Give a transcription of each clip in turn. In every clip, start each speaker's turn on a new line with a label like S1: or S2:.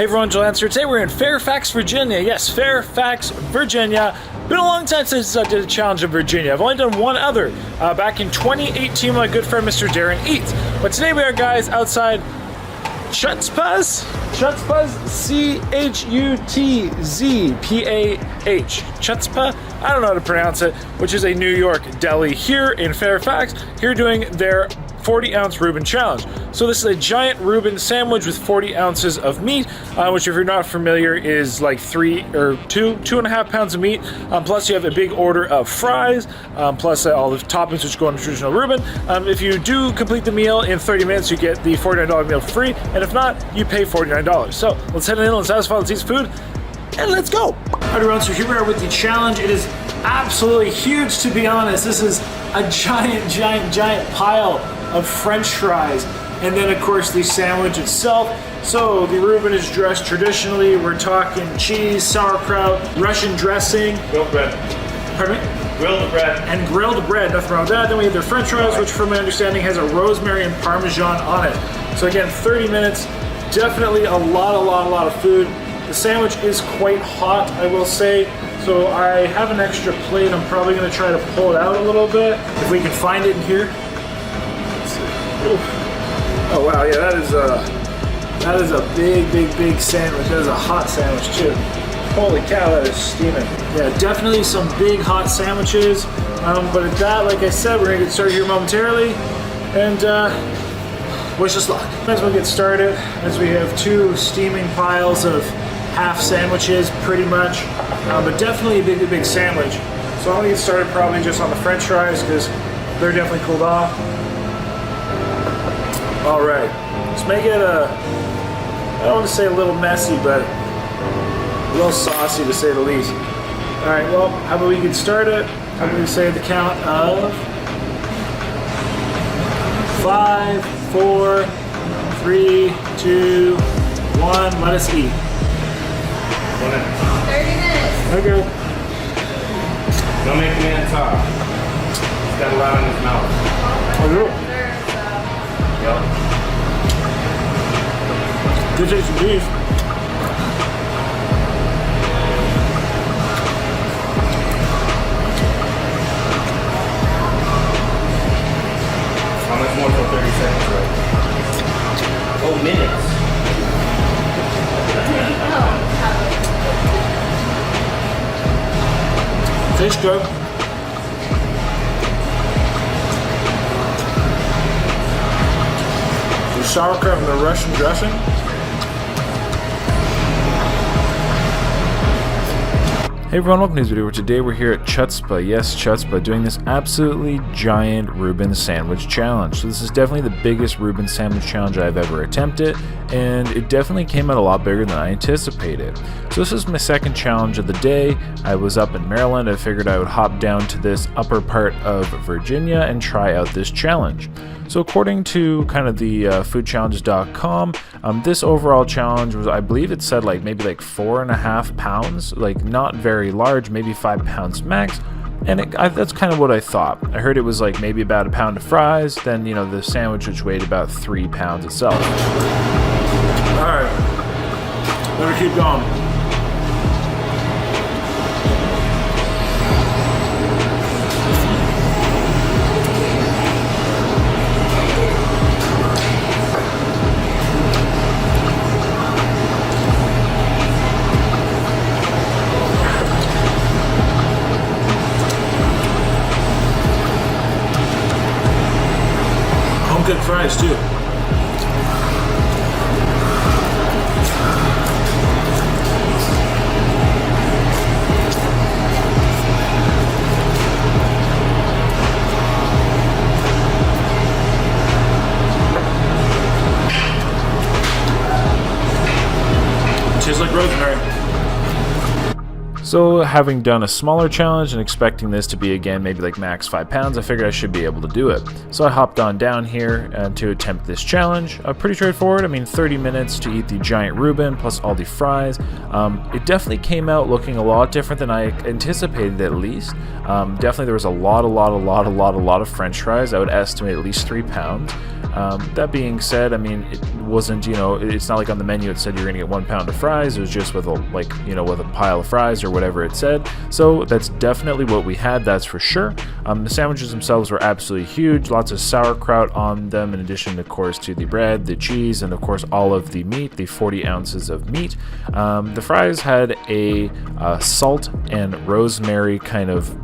S1: Hey everyone, Joel Lance here. Today we're in Fairfax, Virginia. Yes, Fairfax, Virginia. Been a long time since I did a challenge in Virginia. I've only done one other, back in 2018 with my good friend Mr. Darren Eats. But today we are, guys, outside Chutzpah's, C-H-U-T-Z-P-A-H. Chutzpah? I don't know how to pronounce it, which is a New York deli here in Fairfax. Here doing their 40-ounce Reuben challenge. So this is a giant Reuben sandwich with 40 ounces of meat, which, if you're not familiar, is like two and a half pounds of meat. Plus you have a big order of fries, plus all the toppings which go on traditional Reuben. If you do complete the meal in 30 minutes, you get the $49 meal free, and if not, you pay $49. So let's head in, let's satisfy, let's eat some food, and let's go. All right, everyone, so here we are with the challenge. It is absolutely huge, to be honest. This is a giant pile of French fries, and then of course the sandwich itself. So the Reuben is dressed traditionally. We're talking cheese, sauerkraut, Russian dressing,
S2: grilled bread.
S1: Pardon me?
S2: Grilled bread.
S1: And grilled bread, nothing wrong with that. Then we have their French fries, which from my understanding has a rosemary and Parmesan on it. So again, 30 minutes, definitely a lot of food. The sandwich is quite hot, I will say. So I have an extra plate. I'm probably gonna try to pull it out a little bit, if we can find it in here. Oh wow, yeah, that is a big sandwich. That is a hot sandwich too. Holy cow, that is steaming. Yeah, definitely some big hot sandwiches. But at that, like I said, we're gonna get started here momentarily, and wish us luck. Might as well get started, as we have two steaming piles of half sandwiches, pretty much. But definitely a big sandwich. So I'm gonna get started probably just on the French fries, because they're definitely cooled off. All right, let's make it I don't want to say a little messy, but a little saucy, to say the least. All right, well, how about we get started? How about we say the count of 5, 4, 3, 2, 1. Let us eat.
S3: 30 minutes.
S1: Okay.
S2: Don't make me on top. He's got a lot in his mouth.
S1: Okay.
S2: Yep.
S1: Good taste of beef.
S2: How much more for 30 seconds, right? Oh, minutes.
S1: Tastes good. The sauerkraut and the Russian dressing. Hey everyone, welcome to this video where today we're here at Chutzpah, yes Chutzpah, doing this absolutely giant Reuben sandwich challenge. So this is definitely the biggest Reuben sandwich challenge I've ever attempted, and it definitely came out a lot bigger than I anticipated. So this is my second challenge of the day. I was up in Maryland. I figured I would hop down to this upper part of Virginia and try out this challenge. So according to kind of the foodchallenges.com, this overall challenge was, I believe it said maybe 4.5 pounds, not very large, maybe 5 pounds max. And that's kind of what I thought. I heard it was maybe about a pound of fries, then the sandwich, which weighed about 3 pounds itself. All right, let me keep going. Good fries too. Tastes like rosemary. So having done a smaller challenge and expecting this to be again maybe like max 5 pounds, I figured I should be able to do it. So I hopped on down here to attempt this challenge. Pretty straightforward. I mean, 30 minutes to eat the giant Reuben plus all the fries. It definitely came out looking a lot different than I anticipated, at least. Definitely there was a lot of French fries. I would estimate at least 3 pounds. That being said, I mean, it wasn't, it's not like on the menu it said you're gonna get 1 pound of fries. It was just with with a pile of fries or whatever it said. So that's definitely what we had, that's for sure. The sandwiches themselves were absolutely huge. Lots of sauerkraut on them, in addition, of course, to the bread, the cheese, and of course all of the meat, the 40 ounces of meat. The fries had a salt and rosemary kind of,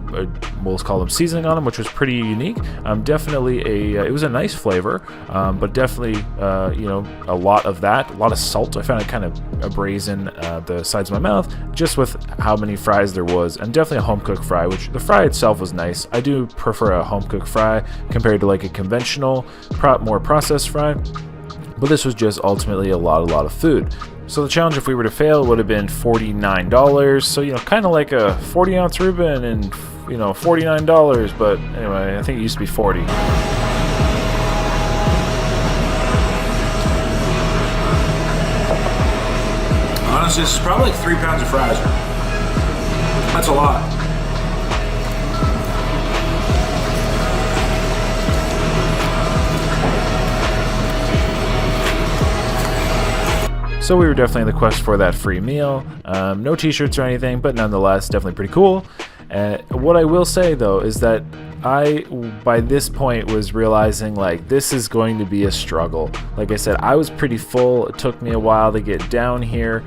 S1: we'll call them seasoning on them, which was pretty unique. Definitely it was a nice flavor, but definitely a lot of that, a lot of salt. I found it kind of brazen the sides of my mouth, just with how many fries there was, and definitely a home cooked fry, which the fry itself was nice. I do prefer a home cooked fry compared to like a conventional, more processed fry, but this was just ultimately a lot of food. So the challenge, if we were to fail, would have been $49. So, kind of like a 40-ounce Reuben and, $49. But anyway, I think it used to be 40.
S3: Honestly, this is probably like 3 pounds of fries. That's a lot.
S1: So we were definitely in the quest for that free meal. No t-shirts or anything, but nonetheless, definitely pretty cool. What I will say though is that I, by this point, was realizing like this is going to be a struggle. Like I said, I was pretty full. It took me a while to get down here.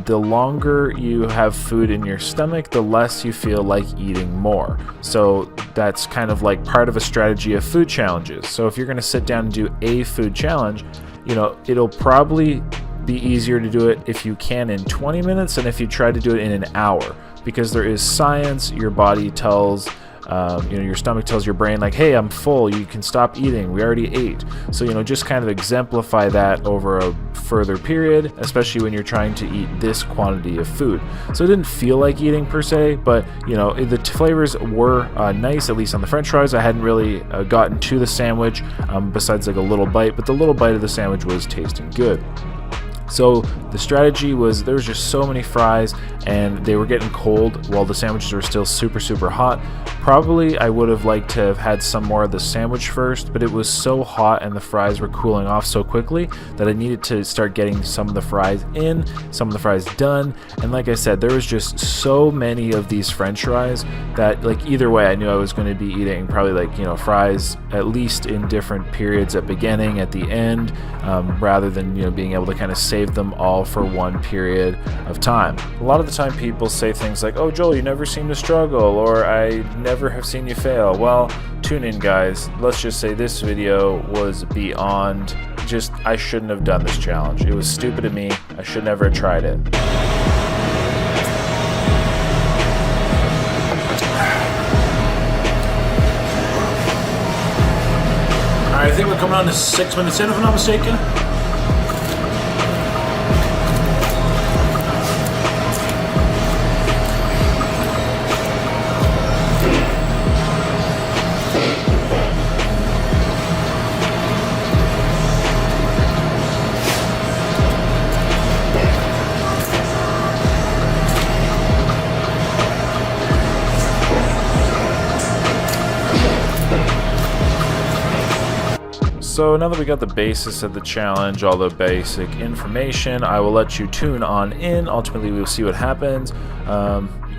S1: The longer you have food in your stomach, the less you feel like eating more. So that's kind of like part of a strategy of food challenges. So if you're going to sit down and do a food challenge, it'll probably be easier to do it if you can in 20 minutes than if you try to do it in an hour, because there is science. Your body tells your stomach tells your brain like, hey, I'm full, you can stop eating, we already ate. So just kind of exemplify that over a further period, especially when you're trying to eat this quantity of food. So it didn't feel like eating per se, but the flavors were nice, at least on the French fries. I hadn't really gotten to the sandwich besides like a little bite, but the little bite of the sandwich was tasting good. So the strategy was, there was just so many fries and they were getting cold while the sandwiches were still super hot. Probably I would have liked to have had some more of the sandwich first, but it was so hot and the fries were cooling off so quickly that I needed to start getting some of the fries in, some of the fries done. And like I said, there was just so many of these French fries that like either way I knew I was going to be eating probably like fries at least in different periods, at beginning, at the end, rather than being able to kind of save them all for one period of time. A lot of the time people say things like, oh Joel, you never seem to struggle, or I never have seen you fail. Well, tune in guys, let's just say this video was beyond just, I shouldn't have done this challenge. It was stupid of me, I should never have tried it.
S3: Alright, I think we're coming on to 6 minutes in, if I'm not mistaken.
S1: So now that we got the basis of the challenge, all the basic information, I will let you tune on in. Ultimately, we'll see what happens.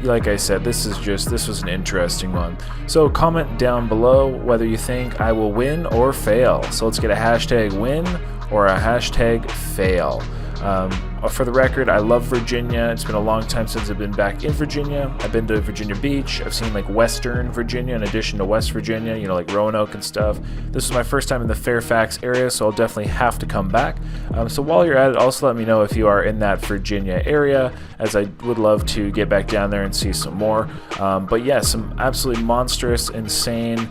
S1: Like I said, this was an interesting one. So comment down below whether you think I will win or fail. So let's get a hashtag win or a hashtag fail. For the record, I love Virginia. It's been a long time since I've been back in Virginia. I've been to Virginia Beach. I've seen like Western Virginia in addition to West Virginia, like Roanoke and stuff. This is my first time in the Fairfax area, so I'll definitely have to come back. So while you're at it, also let me know if you are in that Virginia area, as I would love to get back down there and see some more. But yeah, some absolutely monstrous, insane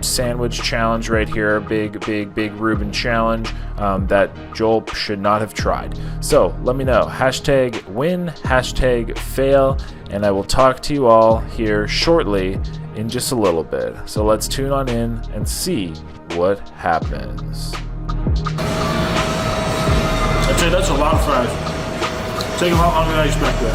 S1: sandwich challenge right here, big Reuben challenge that Joel should not have tried. So let me know, hashtag win, hashtag fail, and I will talk to you all here shortly in just a little bit. So let's tune on in and see what happens.
S3: I'd say that's a lot of fries. Take them out longer than I expected.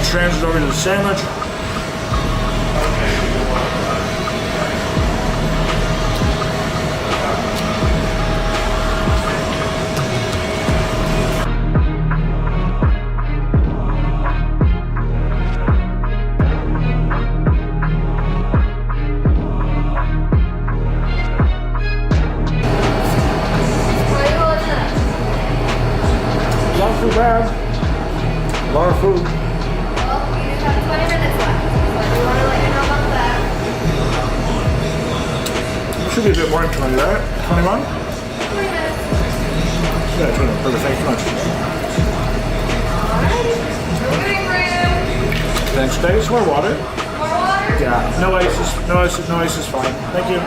S3: Transit over to the sandwich. Not too bad. A lot of food. Should be a bit more than 20, right? 21?
S4: 20 minutes.
S3: Yeah, 20. Perfect. Thanks so much.
S4: Moving room.
S3: Thanks. Can I get some more water?
S4: More water?
S3: Yeah. No ice is fine. Thank you.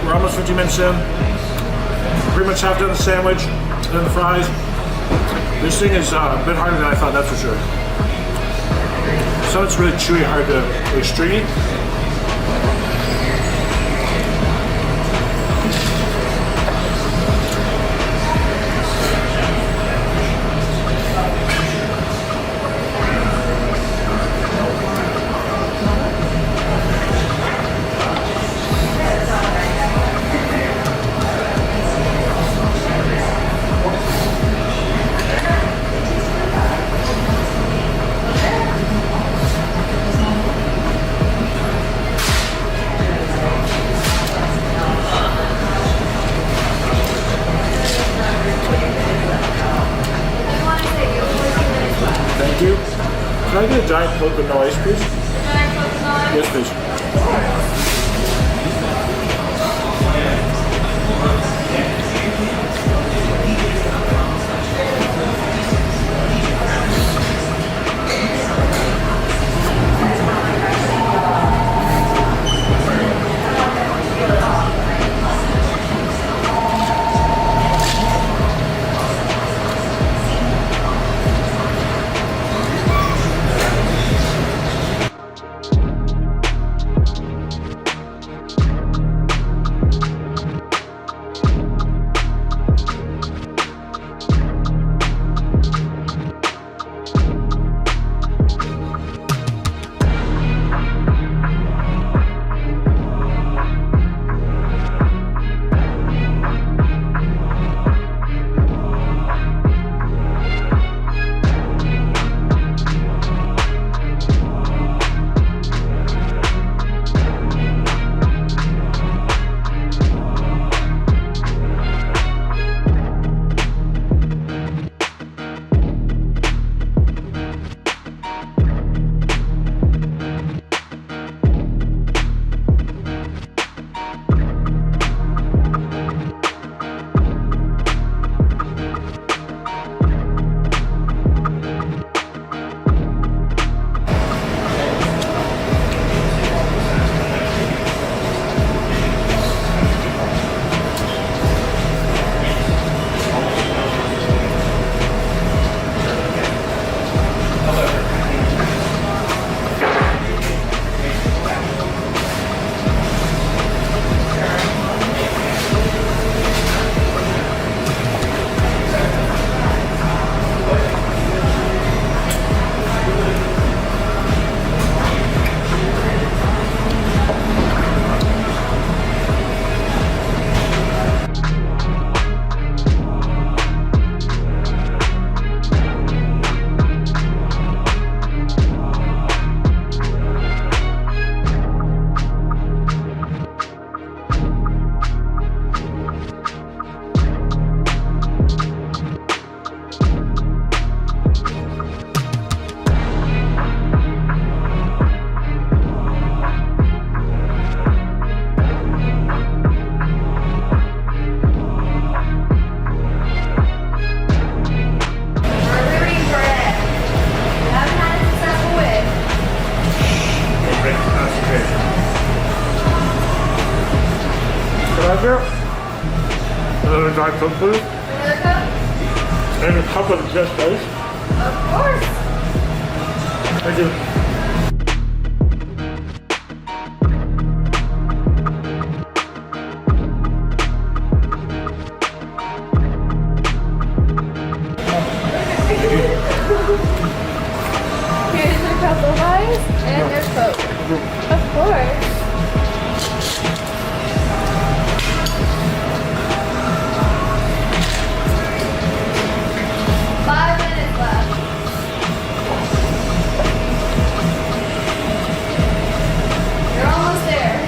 S3: We're almost 50 minutes in. Pretty much half done the sandwich, then the fries. This thing is a bit harder than I thought, that's for sure. Some it's really chewy, hard to really stringy. Thank you. Can I get a giant Coke with no ice, please? Yes, please. Roger. Another Diet Coke, please.
S4: Another cup?
S3: And a cup of just ice.
S4: Of course.
S3: Thank you.
S4: Here's your cup of ice and your Coke. Of course. You're almost there.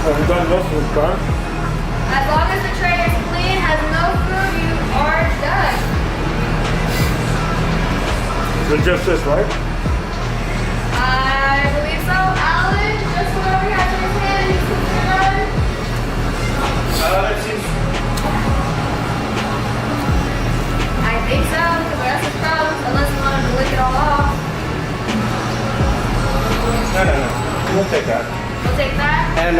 S3: We've done most of the time.
S4: As long as the tray is clean, has no food, you are done.
S3: It's just this, right?
S4: I believe so. Alan, just whatever you have in his hand, he's cooking it on. I think so, because the rest is crumbs, unless you want him to lick it all off.
S2: No. We'll take that.
S4: We'll take that.
S2: And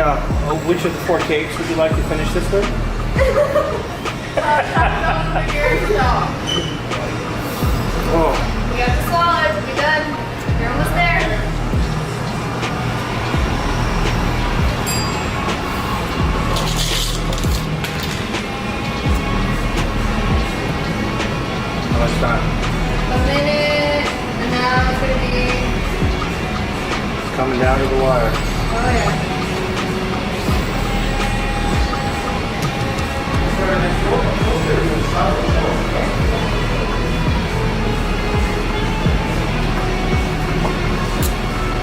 S2: which of the 4 cakes would you like to finish this with?
S3: Oh,
S4: We got the salad. We'll be done. You're almost there.
S2: How much time?
S4: A minute, and now it's gonna be.
S2: It's coming down to the wire.
S4: Oh yeah.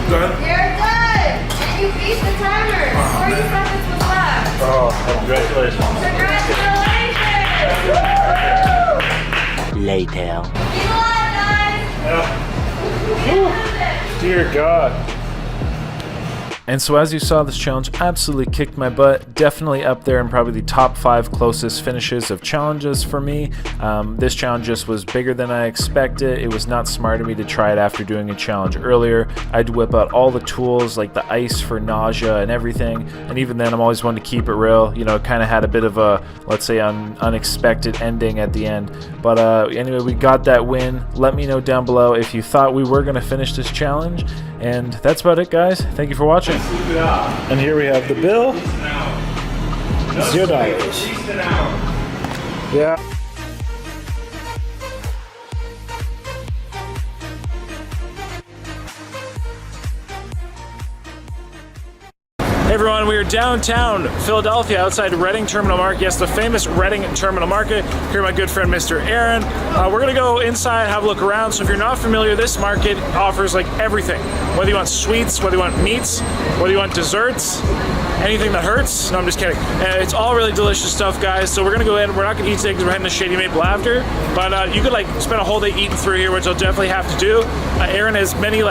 S3: done.
S4: You're done! And you beat the timer. 40 seconds was left.
S2: Oh, congratulations.
S4: Congratulations!
S5: Later.
S4: Keep alive, guys!
S3: Dear God.
S1: And so as you saw, this challenge absolutely kicked my butt. Definitely up there in probably the top 5 closest finishes of challenges for me. This challenge just was bigger than I expected. It was not smart of me to try it after doing a challenge earlier. I had to whip out all the tools like the ice for nausea and everything. And even then, I'm always one to keep it real. You know, it kind of had a bit of a, let's say, unexpected ending at the end. But anyway, we got that win. Let me know down below if you thought we were going to finish this challenge. And that's about it, guys. Thank you for watching.
S3: And here we have the bill. $0. Yeah. Hey
S1: everyone, we are downtown Philadelphia outside Reading Terminal Market. Yes, the famous Reading Terminal Market. Here, my good friend Mr. Aaron. We're gonna go inside, have a look around. So if you're not familiar, this market offers like everything. Whether you want sweets, whether you want meats, whether you want desserts, anything that hurts. No, I'm just kidding. It's all really delicious stuff, guys. So we're gonna go in. We're not gonna eat today because we're heading to Shady Maple after. But you could like spend a whole day eating through here, which I'll definitely have to do. Aaron has many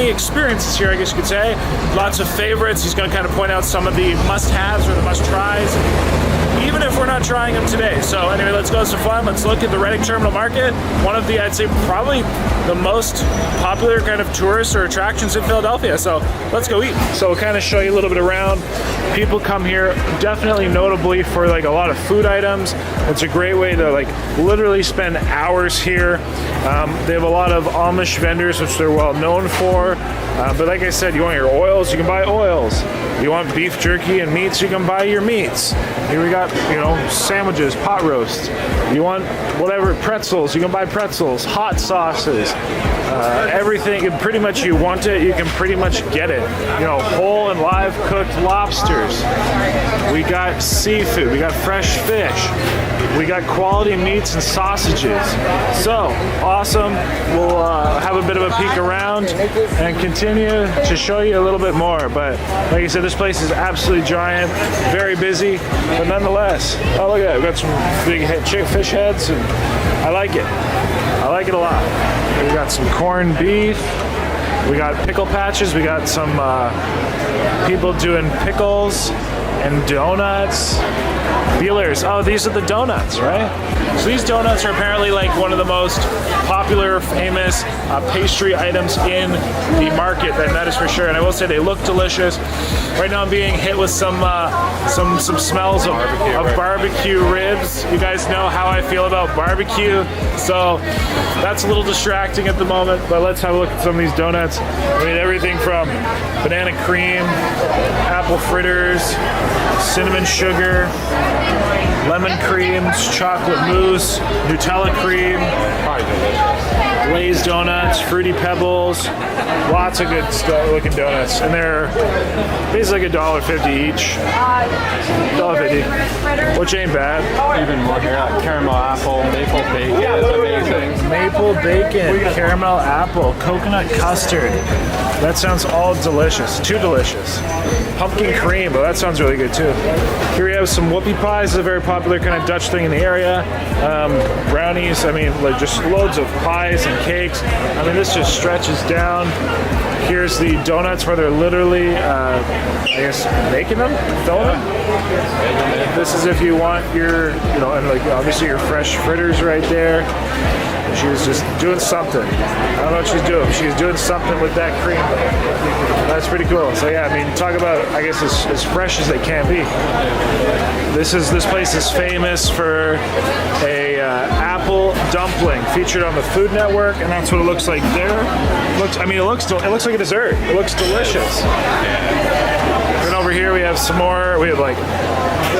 S1: experiences here, I guess you could say. Lots of favorites. He's going to kind of point out some of the must-haves or the must-tries, even if we're not trying them today. So anyway, let's go have some fun. Let's look at the Reading Terminal Market. One of the, I'd say, probably the most popular kind of tourists or attractions in Philadelphia. So let's go eat. So we'll kind of show you a little bit around. People come here definitely notably for like a lot of food items. It's a great way to like literally spend hours here. They have a lot of Amish vendors, which they're well known for. But like I said, you want your oils, you can buy oils. You want beef jerky and meats, you can buy your meats. Here we got, you know, sandwiches, pot roasts. You want whatever, pretzels, you can buy pretzels, hot sauces. Everything, pretty much you want it, you can pretty much get it. You know, whole and live cooked lobsters. We got seafood, we got fresh fish. We got quality meats and sausages. So, awesome. We'll have a bit of a peek around and continue to show you a little bit more. But like I said, this place is absolutely giant, very busy, but nonetheless, oh look at that, we've got some big fish heads, and I like it. I like it a lot. We got some corned beef. We got pickle patches. We got some people doing pickles and donuts. Beelers. Oh, these are the donuts, right? So these donuts are apparently like one of the most popular, famous pastry items in the market. That is for sure. And I will say they look delicious. Right now I'm being hit with some smells of barbecue ribs. You guys know how I feel about barbecue, so that's a little distracting at the moment. But let's have a look at some of these donuts. I mean, everything from banana cream, apple fritters, cinnamon sugar, lemon creams, chocolate mousse, Nutella cream, glazed donuts, fruity pebbles, lots of good looking donuts, and they're basically like $1.50 each. $1.50, which ain't bad.
S5: Even more here, caramel apple, maple bacon is amazing.
S1: Maple bacon, caramel apple, coconut custard. That sounds all delicious, too delicious. Pumpkin cream, but that sounds really good too. Here we have some whoopie pies, a very popular kind of Dutch thing in the area. Brownies, I mean, like just loads of pies and cakes. I mean, this just stretches down. Here's the donuts where they're literally, I guess, making them, filling them. This is if you want your, you know, and like obviously your fresh fritters right there. She was just doing something. I don't know what she's doing. She's doing something with that cream. That's pretty cool. So yeah, I mean, talk about, I guess, as fresh as they can be. This place is famous for a apple dumpling featured on the Food Network, and that's what it looks like there. It looks like a dessert. It looks delicious. And over here we have some more. We have like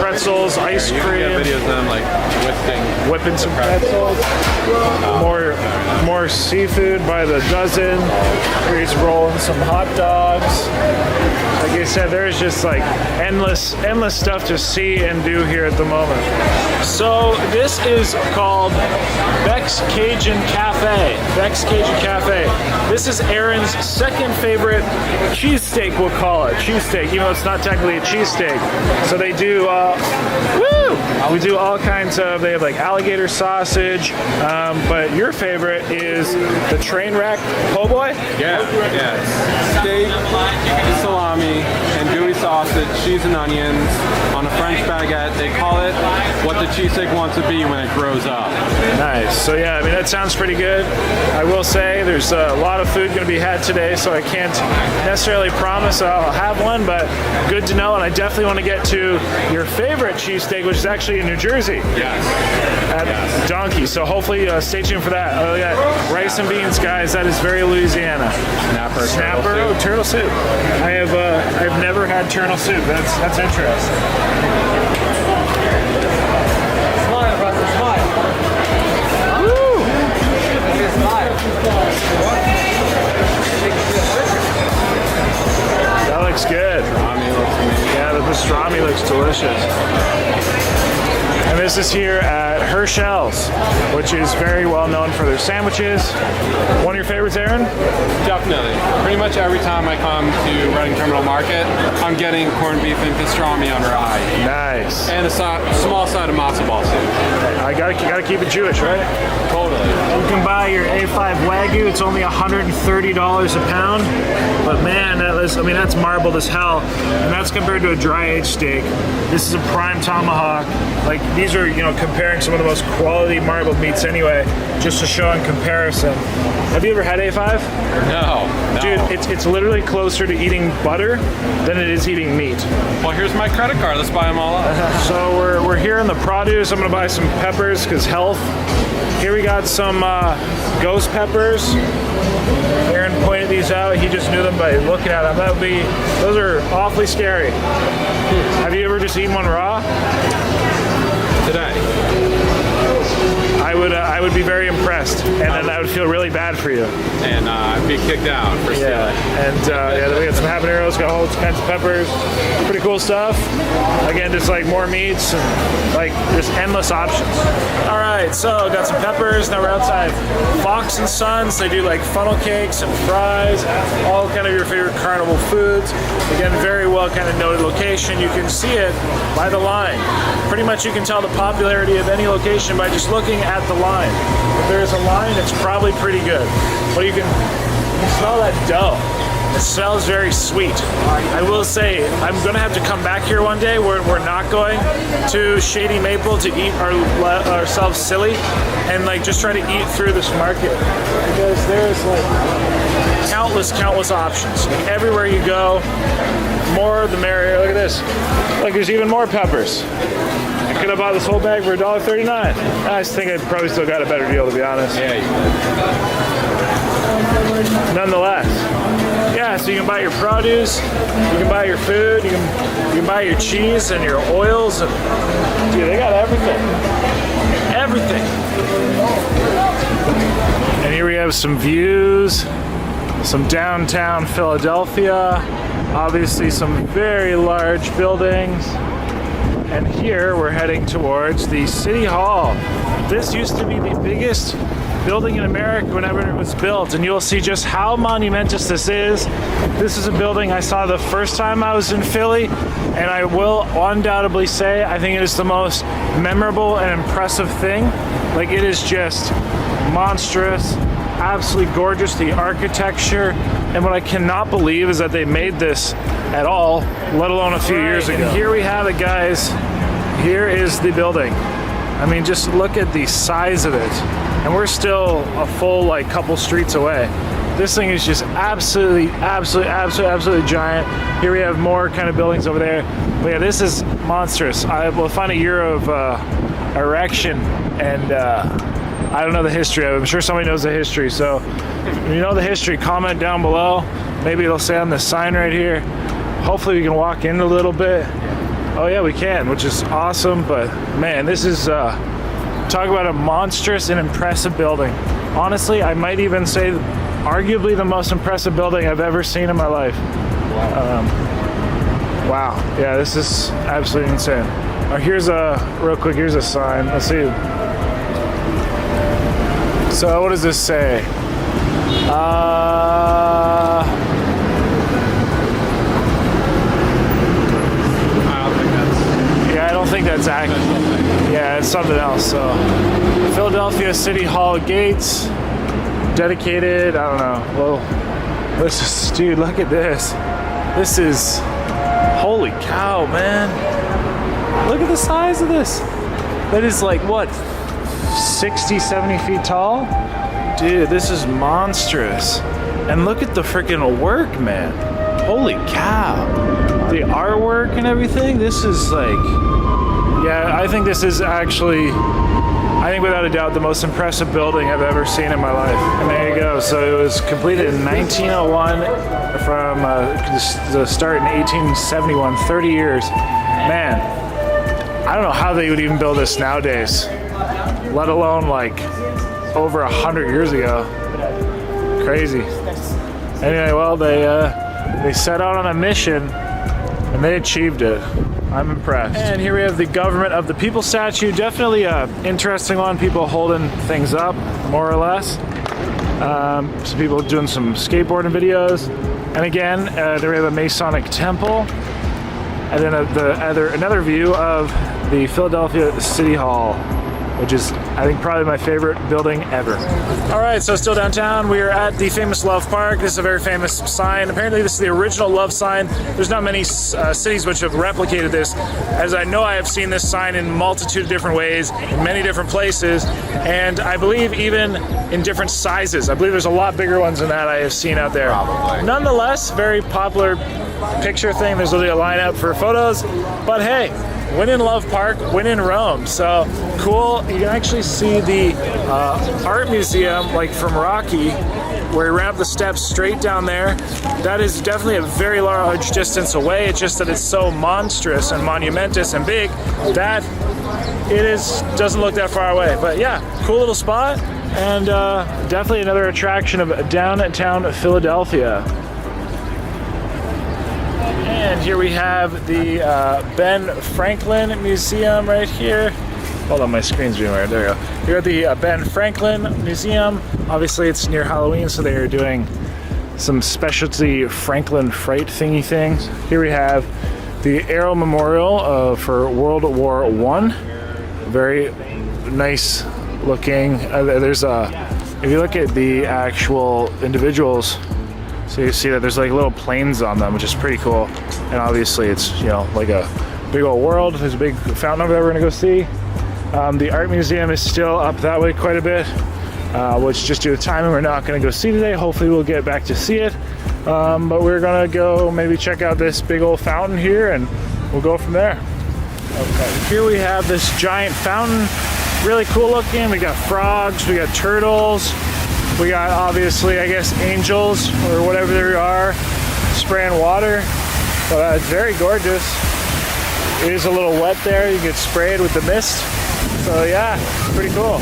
S1: pretzels, ice cream.
S5: Videos of them like
S1: whipping some pretzels. More seafood by the dozen. He's rolling some hot dogs. Like I said, there's just like endless stuff to see and do here at the moment. So this is called Beck's Cajun Cafe. Beck's Cajun Cafe. This is Aaron's second favorite cheesesteak, we'll call it. Cheesesteak, even though it's not technically a cheesesteak. So they do, we do all kinds of, they have like alligator sausage, but your favorite is the train wreck po' boy?
S5: Yeah. Steak, salami, andouille sausage, cheese and onions on a French baguette. They call it what the cheesesteak wants to be when it grows up.
S1: Nice. So yeah, I mean, that sounds pretty good. I will say there's a lot of food going to be had today, so I can't necessarily promise I'll have one, but good to know. And I definitely want to get to your favorite cheesesteak, which is actually in New Jersey.
S5: Yes.
S1: At Donkey. So hopefully stay tuned for that. Oh yeah, rice and beans, guys. That is very Louisiana. Snapper. Oh, turtle soup. I've never had turtle soup. That's interesting. Woo! That looks good. This is here at Herschel's, which is very well known for their sandwiches. One of your favorites, Aaron?
S5: Definitely. Pretty much every time I come to Reading Terminal Market, I'm getting corned beef and pastrami on rye.
S1: Nice.
S5: And a small side of matzo ball soup.
S1: I gotta keep it Jewish, right?
S5: Totally.
S1: You can buy your A5 Wagyu. It's only $130 a pound. But man, that's marbled as hell. And that's compared to a dry aged steak. This is a prime tomahawk. Like, these are, comparing some of the most quality marbled meats anyway, just to show in comparison. Have you ever had A5?
S5: No.
S1: Dude, it's literally closer to eating butter than it is eating meat.
S5: Well, here's my credit card. Let's buy them all up.
S1: So we're here in the produce. I'm gonna buy some peppers because health. Here we got some ghost peppers. Aaron pointed these out. He just knew them by looking at them. Those are awfully scary. Have you ever just eaten one raw?
S5: Today.
S1: I would be very impressed, and then I would feel really bad for you.
S5: And I'd be kicked out for stealing.
S1: And we got some habaneros, got all kinds of peppers, pretty cool stuff. Again, just like more meats and like just endless options. All right, so got some peppers. Now we're outside Fox and Sons. They do like funnel cakes and fries, all kind of your favorite carnival foods. Again, very well kind of noted location. You can see it by the line. Pretty much you can tell the popularity of any location by just looking at the line. If there's a line, it's probably pretty good. But you can smell that dough. It smells very sweet. I will say, I'm gonna have to come back here one day where we're not going to Shady Maple to eat ourselves silly and like just try to eat through this market, because there's like countless options. Everywhere you go, more the merrier. Look at this. Like, there's even more peppers. I could have bought this whole bag for $1.39. I just think I probably still got a better deal, to be honest.
S5: Yeah.
S1: Nonetheless, yeah, so you can buy your produce, you can buy your food, you can buy your cheese and your oils, and dude, they got everything. Everything. And here we have some views, some downtown Philadelphia, obviously some very large buildings. And here we're heading towards the City Hall. This used to be the biggest building in America whenever it was built, and you'll see just how monumentous this is. This is a building I saw the first time I was in Philly, and I will undoubtedly say I think it is the most memorable and impressive thing. Like, it is just monstrous, absolutely gorgeous, the architecture, and what I cannot believe is that they made this at all, let alone a few years ago. And here we have it, guys. Here is the building. I mean, just look at the size of it. And we're still a full like couple streets away. This thing is just absolutely giant. Here we have more kind of buildings over there. But yeah, this is monstrous. I will find a year of erection, and I don't know the history of it. I'm sure somebody knows the history. So if you know the history, comment down below. Maybe it'll say on the sign right here. Hopefully we can walk in a little bit. Oh yeah, we can, which is awesome. But man, this is talk about a monstrous and impressive building. Honestly, I might even say arguably the most impressive building I've ever seen in my life. Wow. Yeah, this is absolutely insane. Here's real quick, here's a sign. Let's see. So what does this say? I don't think that's accurate. Yeah, it's something else. So, Philadelphia City Hall gates, dedicated. I don't know. Well, let's just, dude, look at this. This is, holy cow, man. Look at the size of this. That is like, what, 60, 70 feet tall? Dude, this is monstrous. And look at the freaking work, man. Holy cow. The artwork and everything, this is like, yeah, I think this is actually, I think without a doubt, the most impressive building I've ever seen in my life. And there you go. So it was completed in 1901 from the start in 1871, 30 years. Man, I don't know how they would even build this nowadays, let alone like over 100 years ago. Crazy. Anyway, well, they set out on a mission And they achieved it. I'm impressed. And here we have the Government of the People statue. Definitely a interesting one. People holding things up, more or less. Some people doing some skateboarding videos. And again, there we have a Masonic temple. And then another view of the Philadelphia City Hall, which is, I think, probably my favorite building ever. All right, so still downtown. We are at the famous Love Park. This is a very famous sign. Apparently, this is the original Love sign. There's not many cities which have replicated this, as I know I have seen this sign in a multitude of different ways, in many different places, and I believe even in different sizes. I believe there's a lot bigger ones than that I have seen out there.
S5: Probably.
S1: Nonetheless, very popular picture thing. There's literally a lineup for photos, but hey, when in Love Park, when in Rome. So cool. You can actually see the art museum, like from Rocky, where he ran up the steps straight down there. That is definitely a very large distance away. It's just that it's so monstrous and monumentous and big that doesn't look that far away. But yeah, cool little spot, and definitely another attraction of downtown Philadelphia. And here we have the Ben Franklin Museum right here. Hold on, my screen's being weird. There we go. Here at the Ben Franklin Museum. Obviously, it's near Halloween, so they are doing some specialty Franklin Fright thingy things. Here we have the Arrow Memorial for World War I. Very nice looking. If you look at the actual individuals, so you see that there's like little planes on them, which is pretty cool. And obviously it's, you know, like a big old world. There's a big fountain over there we're gonna go see. The art museum is still up that way quite a bit, which just due to timing, we're not gonna go see today. Hopefully we'll get back to see it. But we're gonna go maybe check out this big old fountain here, and we'll go from there. Okay, here we have this giant fountain, really cool looking. We got frogs, we got turtles, we got, obviously, I guess, angels or whatever they are spraying water. But it's very gorgeous. It is a little wet there. You get sprayed with the mist. So yeah, pretty cool.